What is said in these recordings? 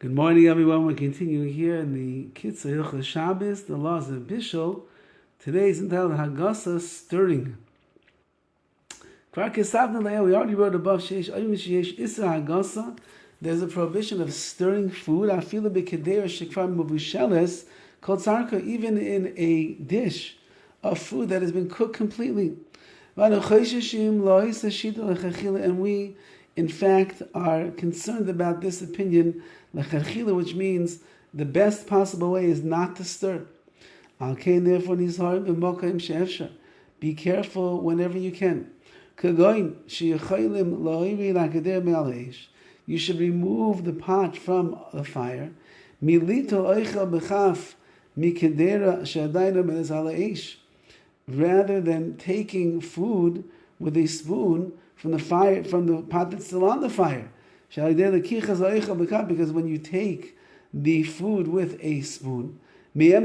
Good morning, everyone. We're continuing here in the KITZUR HILCHOS SHABBOS, the laws of Bishul. Today is entitled Hagasa, stirring. We already wrote above, there's a prohibition of stirring food. Even in a dish of food that has been cooked completely. And we, in fact, are concerned about this opinion, which means the best possible way is not to stir. Be careful whenever you can. You should remove the pot from the fire. Rather than taking food with a spoon from the fire, from the pot that's still on the fire. Because when you take the food with a spoon, either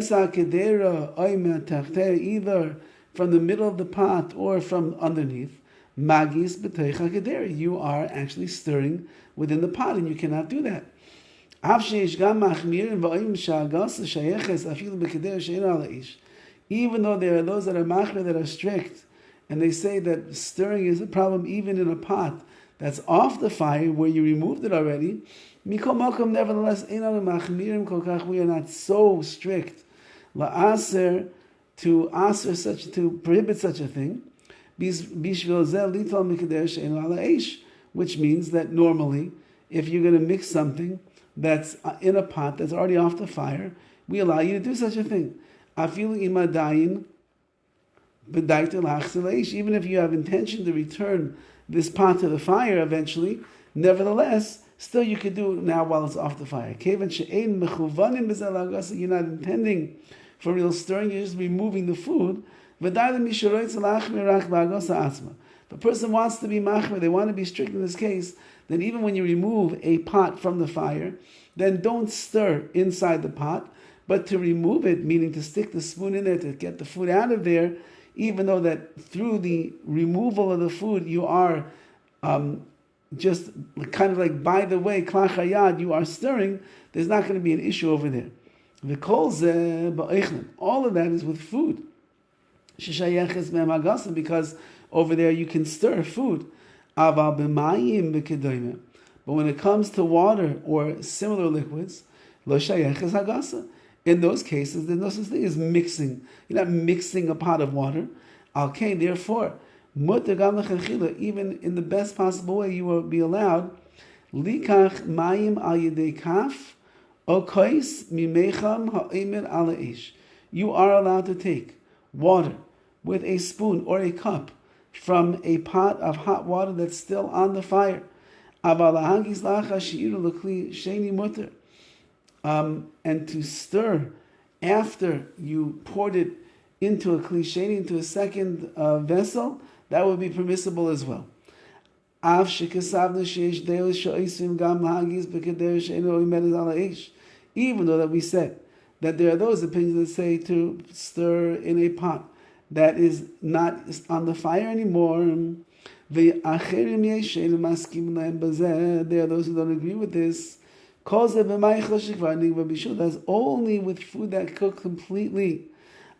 from the middle of the pot or from underneath, you are actually stirring within the pot, and you cannot do that. Even though there are those that are machmir that are strict, and they say that stirring is a problem even in a pot that's off the fire where you removed it already. Nevertheless, we are not so strict to prohibit such a thing. Which means that normally, if you're going to mix something that's in a pot that's already off the fire, we allow you to do such a thing. Even if you have intention to return this pot to the fire eventually, nevertheless, still you could do it now while it's off the fire. You're not intending for real stirring, you're just removing the food. If a person wants to be machmir, they want to be strict in this case, then even when you remove a pot from the fire, then don't stir inside the pot, but to remove it, meaning to stick the spoon in there to get the food out of there, even though that through the removal of the food you are just kind of like, by the way, klach hayad, you are stirring, there's not going to be an issue over there. All of that is with food. Because over there you can stir food. But when it comes to water or similar liquids, in those cases, there's no such thing as mixing. You're not mixing a pot of water. Therefore, even in the best possible way, you will be allowed likach mayim al yedei kaf o kois mimecham ha'emer ala ish. You are allowed to take water with a spoon or a cup from a pot of hot water that's still on the fire. And to stir after you poured it into a klisheni, into a second vessel, that would be permissible as well. Even though that we said that there are those opinions that say to stir in a pot that is not on the fire anymore. There are those who don't agree with this. That's only with food that cooked completely.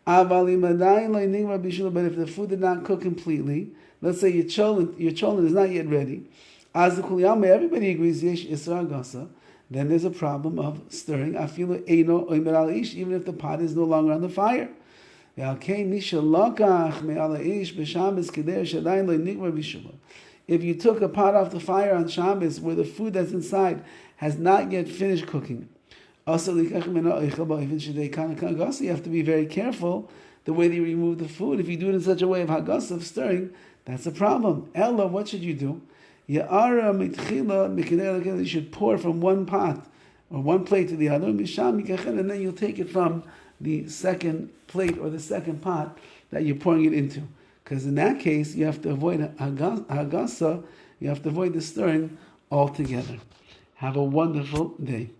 But if the food did not cook completely, let's say your cholent is not yet ready, everybody agrees, then there's a problem of stirring, even if the pot is no longer on the fire. If you took a pot off the fire on Shabbos where the food that's inside has not yet finished cooking, also you have to be very careful the way that you remove the food. If you do it in such a way of hagas, of stirring, that's a problem. Ella, what should you do? You should pour from one pot or one plate to the other, and then you'll take it from the second plate or the second pot that you're pouring it into. Because in that case, you have to avoid hagasa, you have to avoid the stirring altogether. Have a wonderful day.